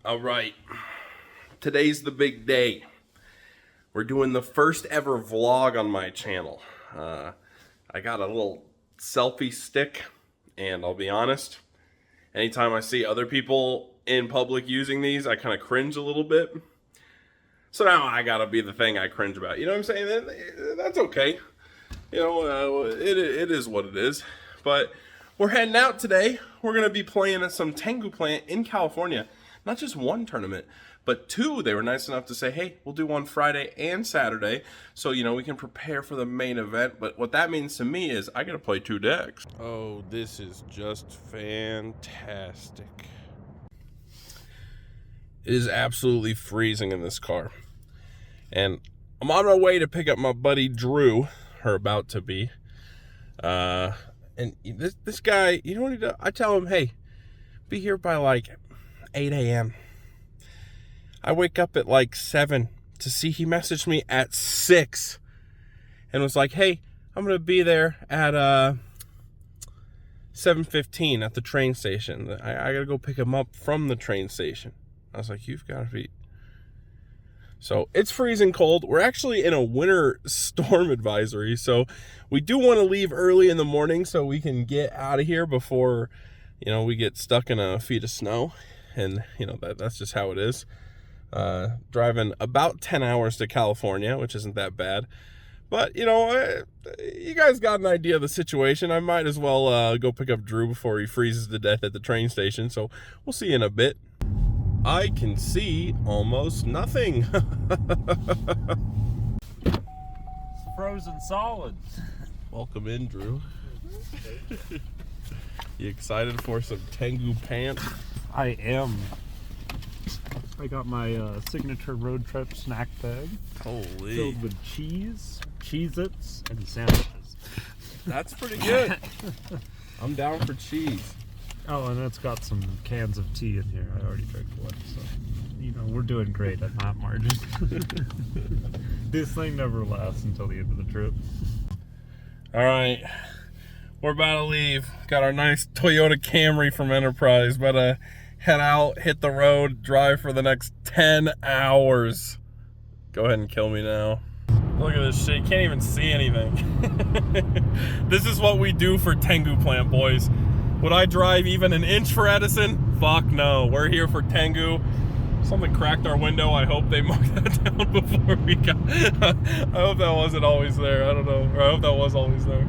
All right, today's the big day. We're doing the first ever vlog on my channel. I got a little selfie stick, and I'll be honest, anytime I see other people in public using these, I kind of cringe a little bit. So now I gotta be the thing I cringe about. You know what I'm saying? That's okay. You know, it is what it is. But we're heading out today. We're gonna be playing at some Tengu plant in California. Not just one tournament, but two. They were nice enough to say, hey, we'll do one Friday and Saturday, so, you know, we can prepare for the main event. But what that means to me is I gotta play two decks. Oh, this is just fantastic. It is absolutely freezing in this car. And I'm on my way to pick up my buddy Drew, or about to be. And this guy, you know what he does? I tell him, hey, be here by like 8 a.m. I wake up at like 7 to see he messaged me at 6 and was like, hey, I'm going to be there at 7:15 at the train station. I got to go pick him up from the train station. I was like, you've got to be... So it's freezing cold. We're actually in a winter storm advisory, so we do want to leave early in the morning so we can get out of here before, you know, we get stuck in a feet of snow. And, you know, that's just how it is. Driving about 10 hours to California, which isn't that bad. But, you know, you guys got an idea of the situation. I might as well go pick up Drew before he freezes to death at the train station. So we'll see you in a bit. I can see almost nothing. It's frozen solid. Welcome in, Drew. You excited for some Tengu pants? I am. I got my signature road trip snack bag. Holy. Filled with cheese, Cheez-Its, and sandwiches. That's pretty good. I'm down for cheese. Oh, and it's got some cans of tea in here. I already drank one, so, you know, we're doing great at that margin. This thing never lasts until the end of the trip. All right. We're about to leave. Got our nice Toyota Camry from Enterprise. About to head out, hit the road, drive for the next 10 hours. Go ahead and kill me now. Look at this shit. You can't even see anything. This is what we do for Tengu Plant, boys. Would I drive even an inch for Edison? Fuck no. We're here for Tengu. Something cracked our window. I hope they marked that down before we got... I hope that wasn't always there. I don't know. Or I hope that was always there.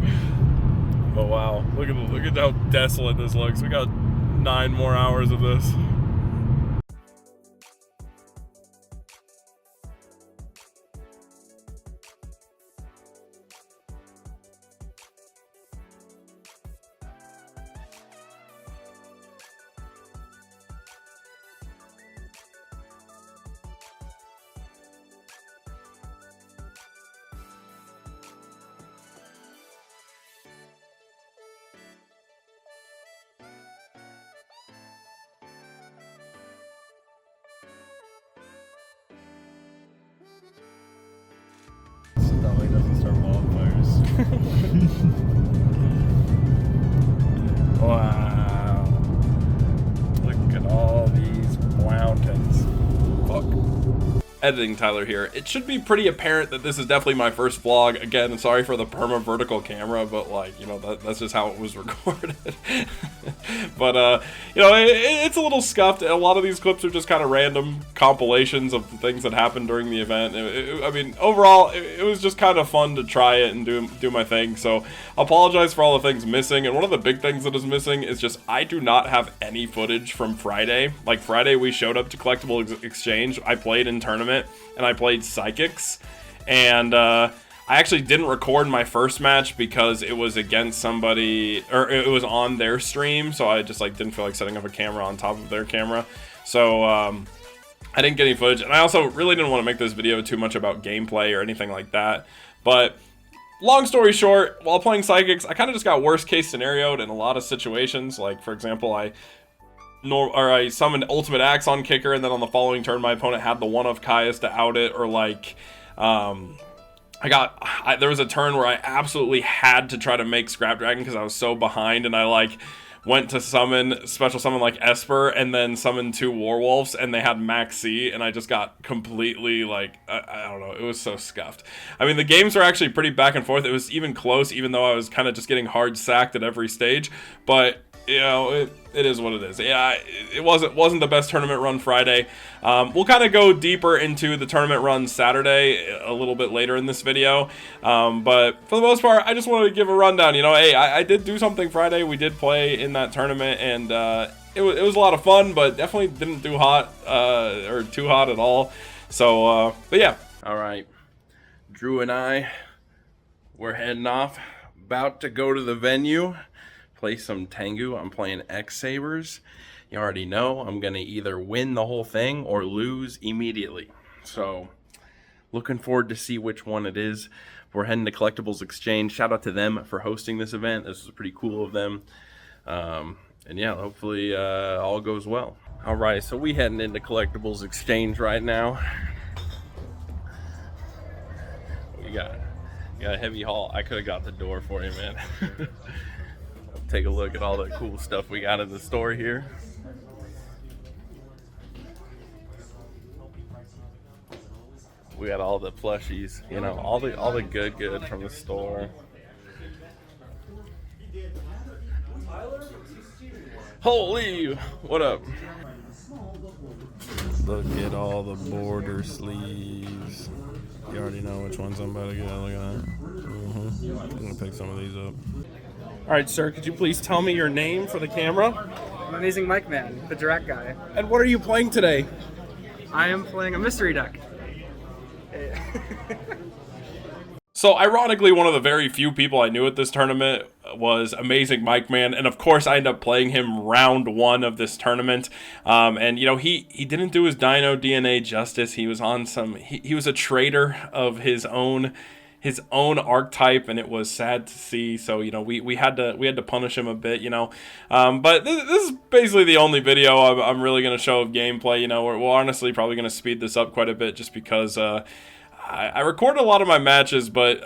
Oh wow, look at how desolate this looks. We got 9 more hours of this. That way it doesn't start wildfires. Wow. Look at all these mountains. Fuck. Editing Tyler here. It should be pretty apparent that this is definitely my first vlog. Again, sorry for the perma vertical camera, but like, you know, that's just how it was recorded. But you know, it's a little scuffed. A lot of these clips are just kind of random compilations of things that happened during the event. I mean, overall, it was just kind of fun to try it and do my thing. So I apologize for all the things missing. And one of the big things that is missing is just I do not have any footage from Friday. Like Friday, we showed up to Collectible Exchange. I played in tournament and I played Psychics, and I actually didn't record my first match because it was against somebody, or it was on their stream, so I just like didn't feel like setting up a camera on top of their camera. So I didn't get any footage, and I also really didn't want to make this video too much about gameplay or anything like that. But long story short, while playing Psychics, I kind of just got worst case scenarioed in a lot of situations. Like, for example, I summoned Ultimate Axe on Kicker, and then on the following turn, my opponent had the one of Caius to out it, or like, there was a turn where I absolutely had to try to make Scrap Dragon because I was so behind, and I like went to summon special summon like Esper and then summon 2 Warwolves, and they had Max C, and I just got completely like I don't know, it was so scuffed. I mean, the games were actually pretty back and forth. It was even close, even though I was kind of just getting hard sacked at every stage. But you know, it is what it is. Yeah, it wasn't the best tournament run Friday. We'll kind of go deeper into the tournament run Saturday a little bit later in this video. But for the most part, I just wanted to give a rundown. You know, hey, I did do something Friday. We did play in that tournament, and it was a lot of fun, but definitely didn't do hot or too hot at all. So, but yeah. All right, Drew and I, we're heading off, about to go to the venue. Play some Tengu. I'm playing X Sabers. You already know I'm gonna either win the whole thing or lose immediately. So looking forward to see which one it is. We're heading to Collectibles Exchange. Shout out to them for hosting this event. This was pretty cool of them. And yeah, hopefully all goes well. All right, so we heading into Collectibles Exchange right now. We got a heavy haul. I could have got the door for you, man. Take a look at all the cool stuff we got in the store here. We got all the plushies, you know, all the good from the store. Holy, what up? Look at all the border sleeves. You already know which ones I'm about to get. Look at that. I'm gonna pick some of these up. All right, sir, could you please tell me your name for the camera? I'm Amazing Mike Man, the direct guy. And what are you playing today? I am playing a mystery deck. So ironically, one of the very few people I knew at this tournament was Amazing Mike Man, and of course I ended up playing him round 1 of this tournament. And you know, he didn't do his Dino DNA justice. He was on some he was a traitor of his own archetype, and it was sad to see. So you know, we had to punish him a bit, you know. But this is basically the only video I'm really gonna show of gameplay. You know, we're honestly probably gonna speed this up quite a bit just because I recorded a lot of my matches, but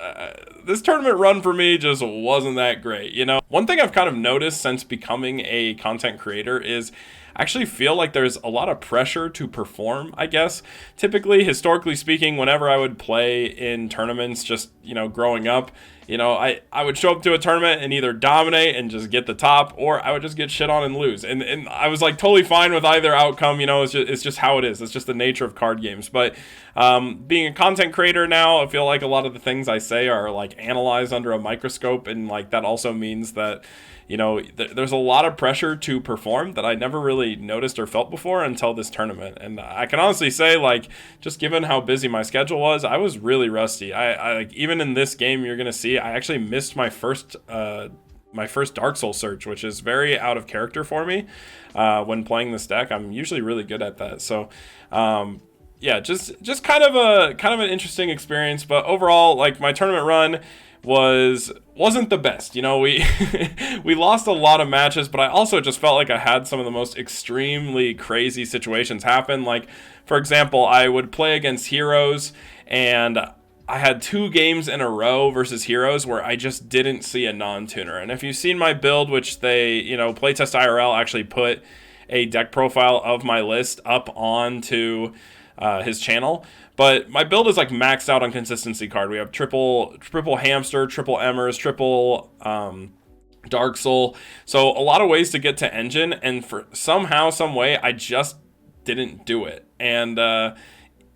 this tournament run for me just wasn't that great, you know. One thing I've kind of noticed since becoming a content creator is I actually feel like there's a lot of pressure to perform, I guess. Typically, historically speaking, whenever I would play in tournaments, just, you know, growing up, you know, I would show up to a tournament and either dominate and just get the top, or I would just get shit on and lose. And I was like totally fine with either outcome, you know. It's just how it is. It's just the nature of card games. But being a content creator now, I feel like a lot of the things I say are like analyzed under a microscope, and like that also means that, you know, there's a lot of pressure to perform that I never really noticed or felt before until this tournament. And I can honestly say, like, just given how busy my schedule was, I was really rusty. I like, even in this game, you're gonna see I actually missed my first Dark Soul search, which is very out of character for me when playing this deck. I'm usually really good at that. So yeah, just kind of an interesting experience. But overall, like, my tournament run wasn't the best. You know, we we lost a lot of matches, but I also just felt like I had some of the most extremely crazy situations happen. Like, for example, I would play against Heroes, and I had 2 games in a row versus Heroes where I just didn't see a non-tuner. And if you've seen my build, which they, you know, Playtest IRL actually put a deck profile of my list up onto his channel. But my build is like maxed out on consistency card. We have triple Hamster, triple Emmers, triple Dark Soul. So a lot of ways to get to Engine, and for somehow, some way, I just didn't do it. And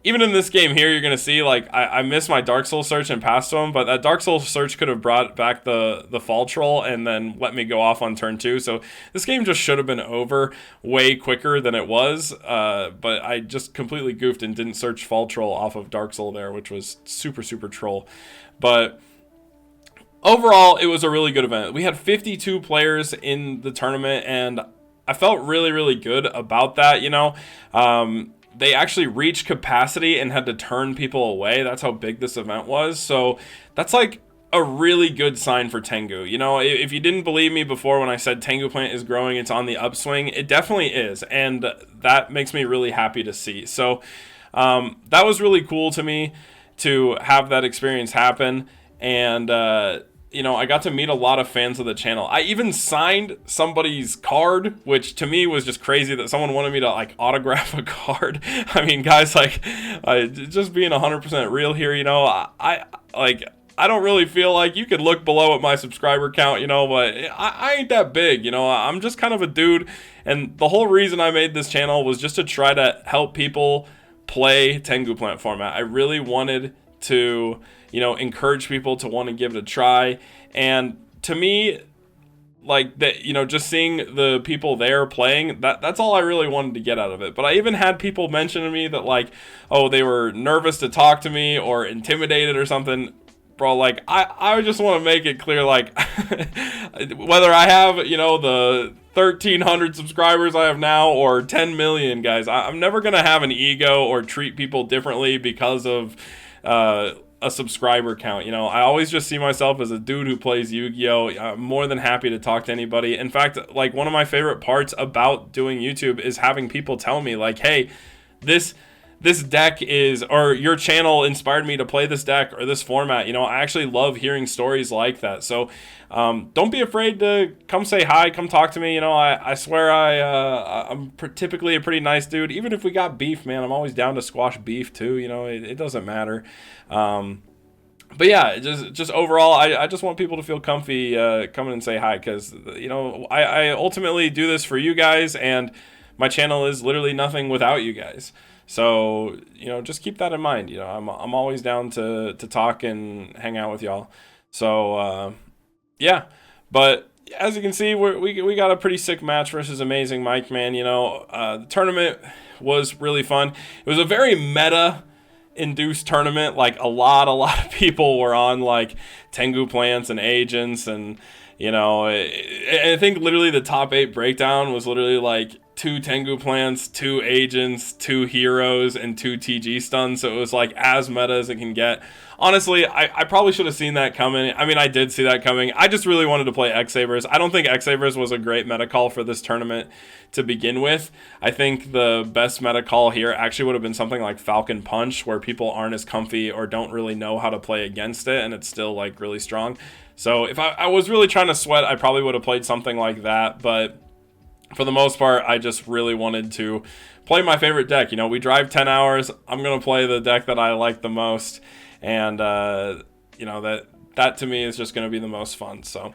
even in this game here, you're going to see, like, I missed my Dark Soul search and passed to him, but that Dark Soul search could have brought back the Fall Troll and then let me go off on turn 2. So this game just should have been over way quicker than it was, but I just completely goofed and didn't search Fall Troll off of Dark Soul there, which was super, super troll. But overall, it was a really good event. We had 52 players in the tournament, and I felt really, really good about that, you know. They actually reached capacity and had to turn people away. That's how big this event was. So that's like a really good sign for Tengu. You know, if you didn't believe me before when I said Tengu Plant is growing, it's on the upswing, it definitely is. And that makes me really happy to see. So that was really cool to me to have that experience happen. And you know, I got to meet a lot of fans of the channel. I even signed somebody's card, which to me was just crazy that someone wanted me to like autograph a card. I mean, guys, like, just being 100% real here, you know, I don't really feel like you could look below at my subscriber count, you know, but I ain't that big, you know. I'm just kind of a dude, and the whole reason I made this channel was just to try to help people play Tengu Plant format. I really wanted to, you know, encourage people to want to give it a try. And to me, like that, you know, just seeing the people there playing, that's all I really wanted to get out of it. But I even had people mention to me that like, oh, they were nervous to talk to me or intimidated or something. Bro, like, I just want to make it clear, like, whether I have, you know, the 1,300 subscribers I have now or 10 million, guys, I'm never going to have an ego or treat people differently because of a subscriber count. You know, I always just see myself as a dude who plays Yu-Gi-Oh! I'm more than happy to talk to anybody. In fact, like, one of my favorite parts about doing YouTube is having people tell me, like, hey, this deck is, or your channel inspired me to play this deck or this format. You know, I actually love hearing stories like that. So don't be afraid to come say hi, come talk to me. You know, I swear I'm typically a pretty nice dude. Even if we got beef, man, I'm always down to squash beef too. You know, it doesn't matter. But yeah, just overall, I just want people to feel comfy coming and say hi, because, you know, I ultimately do this for you guys, and my channel is literally nothing without you guys. So, you know, just keep that in mind. You know, I'm always down to talk and hang out with y'all. So, yeah. But as you can see, we got a pretty sick match versus Amazing Mike, man. You know, the tournament was really fun. It was a very meta-induced tournament. Like, a lot of people were on, like, Tengu plants and agents. And, you know, I think literally the top 8 breakdown was literally, like, 2 Tengu plants, 2 agents, 2 heroes, and 2 TG stuns. So it was like as meta as it can get. Honestly, I probably should have seen that coming. I mean, I did see that coming. I just really wanted to play X-Sabers. I don't think X-Sabers was a great meta call for this tournament to begin with. I think the best meta call here actually would have been something like Falcon Punch, where people aren't as comfy or don't really know how to play against it, and it's still like really strong. So if I was really trying to sweat, I probably would have played something like that. But for the most part, I just really wanted to play my favorite deck. You know, we drive 10 hours. I'm going to play the deck that I like the most. And, you know, that to me is just going to be the most fun. So,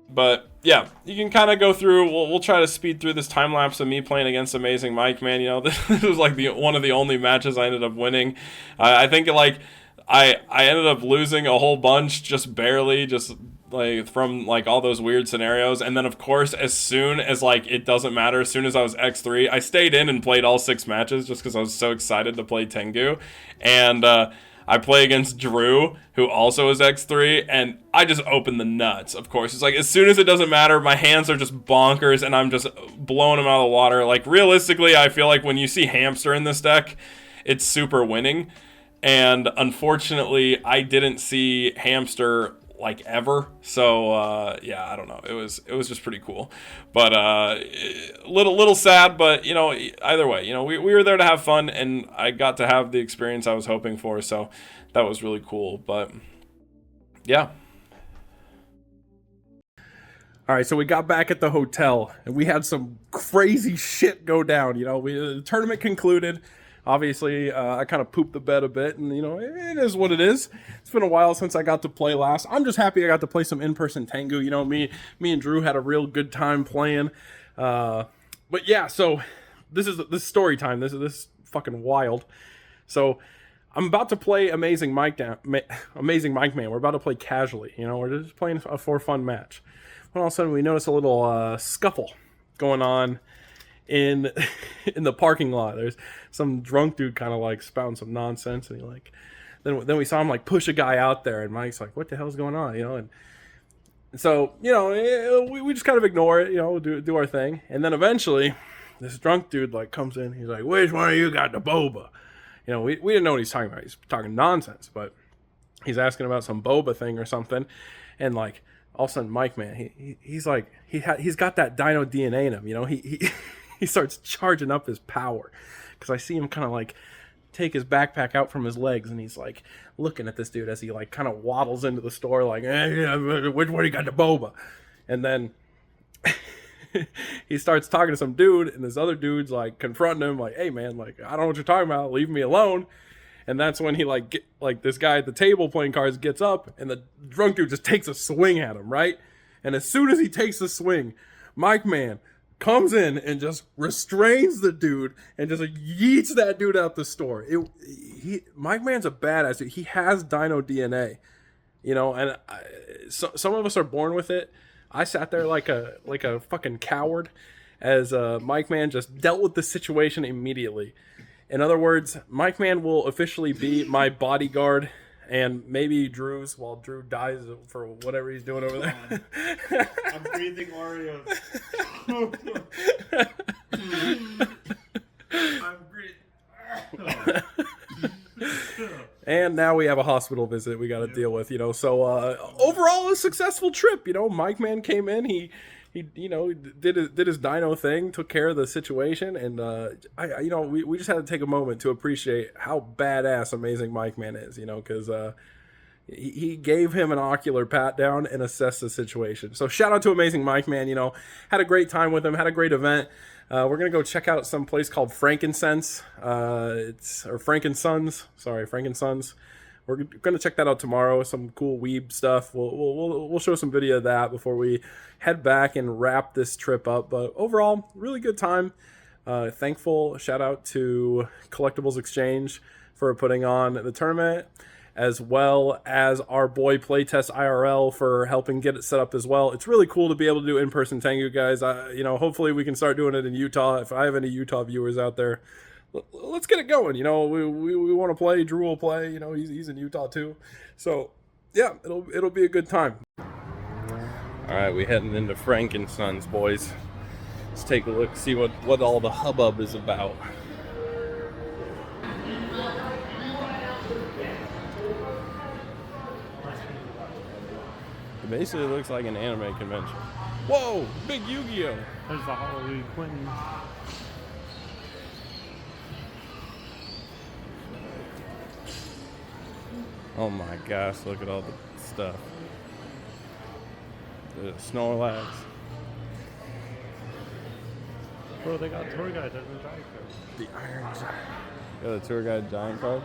but yeah, you can kind of go through. We'll try to speed through this time lapse of me playing against Amazing Mike, man. You know, this was like one of the only matches I ended up winning. I think like I ended up losing a whole bunch, just barely, just like from like all those weird scenarios. And then of course, as soon as like it doesn't matter, as soon as I was X3, I stayed in and played all 6 matches just because I was so excited to play Tengu. And I play against Drew, who also is X3, and I just open the nuts. Of course, it's like as soon as it doesn't matter, my hands are just bonkers and I'm just blowing them out of the water. Like, realistically, I feel like when you see Hamster in this deck, it's super winning. And unfortunately, I didn't see Hamster like ever. So yeah, I don't know. It was just pretty cool. But little sad, but you know, either way, you know, we were there to have fun, and I got to have the experience I was hoping for. So that was really cool. But yeah. All right, so we got back at the hotel, and we had some crazy shit go down. You know, the tournament concluded. Obviously, I kind of pooped the bed a bit, and, you know, it is what it is. It's been a while since I got to play last. I'm just happy I got to play some in-person Tengu. You know, me and Drew had a real good time playing. But yeah, so this is story time. This is fucking wild. So I'm about to play Amazing Mike Man. We're about to play casually. You know, we're just playing a for fun match. When all of a sudden we notice a little scuffle going on in the parking lot. There's some drunk dude kind of like spouting some nonsense, and he like then we saw him like push a guy out there, and Mike's like, what the hell's going on, you know? And so, you know, we just kind of ignore it, you know, do our thing. And then eventually this drunk dude like comes in. He's like, which one of you got the boba? You know, we didn't know what he's talking about. He's talking nonsense, but he's asking about some boba thing or something. And like all of a sudden, Mike, man, he's like, he's got that dino DNA in him, you know. He starts charging up his power, because I see him kind of like take his backpack out from his legs, and he's like looking at this dude as he like kind of waddles into the store, like, hey, which one you got the boba? And then he starts talking to some dude, and this other dude's like confronting him, like, hey man, like, I don't know what you're talking about, leave me alone. And that's when he like this guy at the table playing cards gets up, and the drunk dude just takes a swing at him, right? And as soon as he takes the swing, Mike Man comes in and just restrains the dude and just like yeets that dude out the store. Mike Man's a badass dude. He has dino DNA, you know, and some of us are born with it. I sat there like a fucking coward as Mike Man just dealt with the situation immediately. In other words, Mike Man will officially be my bodyguard and maybe Drew's while Drew dies for whatever he's doing over there. I'm breathing Oreos. I'm breathing. And now we have a hospital visit we got to deal with, you know. So overall, a successful trip. You know, Mike Man came in. He you know, did his dino thing, took care of the situation, and you know, we just had to take a moment to appreciate how badass amazing Mike Man is. You know, because he gave him an ocular pat down and assessed the situation. So shout out to amazing Mike Man. You know, had a great time with him. Had a great event. We're gonna go check out some place called Frankincense. Frankensons. Sorry, Frankensons. We're gonna check that out tomorrow. Some cool weeb stuff. We'll show some video of that before we head back and wrap this trip up. But overall, really good time. Thankful. Shout out to Collectibles Exchange for putting on the tournament, as well as our boy Playtest IRL for helping get it set up as well. It's really cool to be able to do in-person Tengu, guys. You know, hopefully we can start doing it in Utah. If I have any Utah viewers out there, let's get it going. You know, we want to play. Drew will play. You know, he's in Utah too. So yeah, it'll be a good time. All right, we heading into Frankensons, boys. Let's take a look, see what all the hubbub is about. It basically looks like an anime convention. Whoa, big Yu-Gi-Oh! There's the Halloween Quentin. Oh my gosh, look at all the stuff. The Snorlax. Bro, they got tour guide and the giant card. The Iron Giant. Got a tour guide giant card?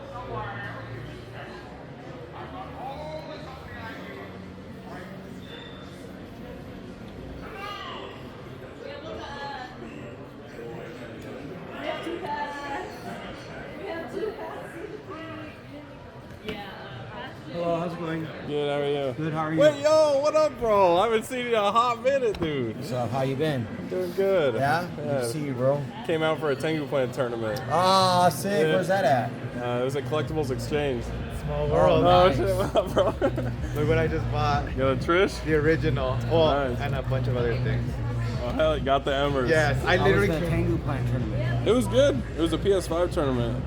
Hello, how's it going? Good, how are you? Good, how are you? Wait, yo, what up, bro? I haven't seen you in a hot minute, dude. What's up? How you been? Doing good. Yeah? Good to see you, bro. Came out for a Tengu Plant tournament. Ah, sick. Yeah. Where's that at? It was at Collectibles Exchange. Small Oh, world. Oh, nice. shit, what up, bro? Look what I just bought. You got a Trish? The original. Well, Nice. and a bunch of other things. Oh, hell, you got the Embers. Yes, I How was literally the came. Tengu Plant tournament? It was good. It was a PS5 tournament.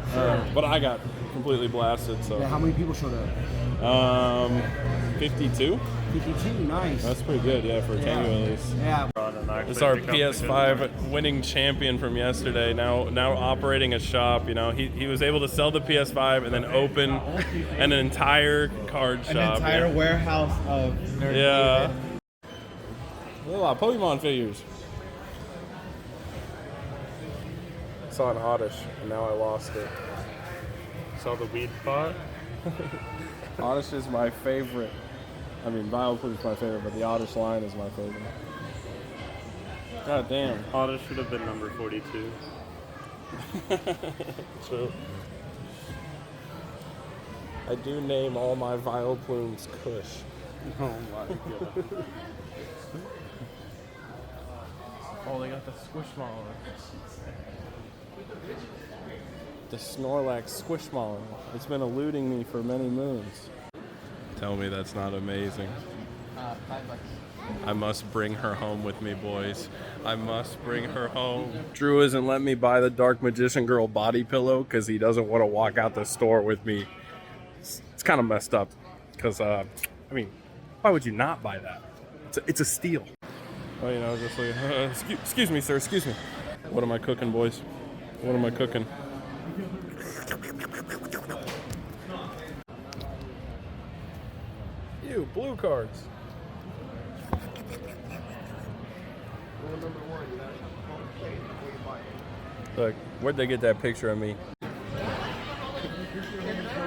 But I got completely blasted, so. Yeah, how many people showed up? 52? 52, nice. That's pretty good, yeah, for a Tengu at least. Yeah. It's our PS5 winning champion from yesterday. Now operating a shop. You know, he was able to sell the PS5 and then open an entire card shop. An entire warehouse of nerd Yeah. A lot of Pokemon figures. Saw an Oddish and now I lost it. Saw the weed pot. Oddish is my favorite. I mean, Vileplume is my favorite, but the Oddish line is my favorite. God damn. Otta should have been number 42. True. I do name all my Vileplumes Kush. Oh my god. Oh, they got the Squishmallow. The Snorlax Squishmallow. It's been eluding me for many moons. Tell me that's not amazing. $5. I must bring her home with me, boys. I must bring her home. Drew isn't letting me buy the Dark Magician Girl body pillow because he doesn't want to walk out the store with me. It's kind of messed up because, I mean, why would you not buy that? It's a steal. Well, you know, just like, excuse me, sir, excuse me. What am I cooking, boys? What am I cooking? Ew, blue cards. Look, where'd they get that picture of me?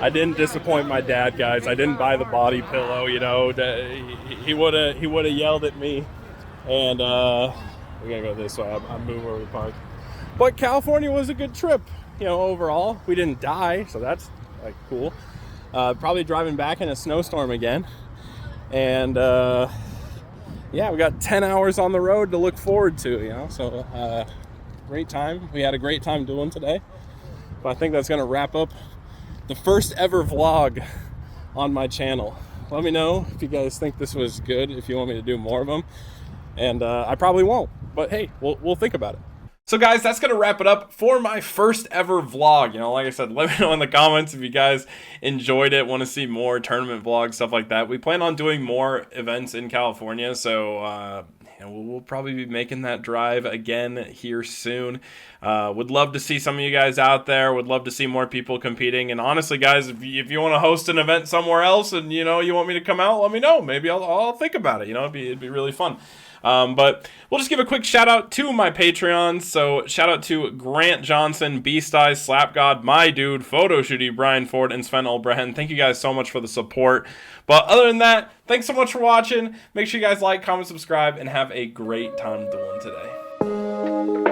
I didn't disappoint my dad, guys. I didn't buy the body pillow, you know. He would have yelled at me. And we're gonna go this way. I'm moving over the park. But California was a good trip, you know, overall. We didn't die, so that's like cool. Probably driving back in a snowstorm again. And yeah, we got 10 hours on the road to look forward to, you know. So great time. We had a great time doing today. But I think that's gonna wrap up the first ever vlog on my channel. Let me know if you guys think this was good, if you want me to do more of them. And I probably won't, but hey, we'll think about it. So guys, that's going to wrap it up for my first ever vlog. You know, like I said, let me know in the comments if you guys enjoyed it, want to see more tournament vlogs, stuff like that. We plan on doing more events in California, so you know, we'll probably be making that drive again here soon. Would love to see some of you guys out there. Would love to see more people competing. And honestly, guys, if you want to host an event somewhere else and, you know, you want me to come out, let me know. Maybe I'll think about it. You know, it'd be really fun. But we'll just give a quick shout out to my Patreons. So shout out to Grant Johnson, Beast Eyes, Slap God, My Dude, Photo Shooty, Brian Ford, and Sven Olbrehen. Thank you guys so much for the support. But other than that, thanks so much for watching. Make sure you guys like, comment, subscribe, and have a great time dueling today.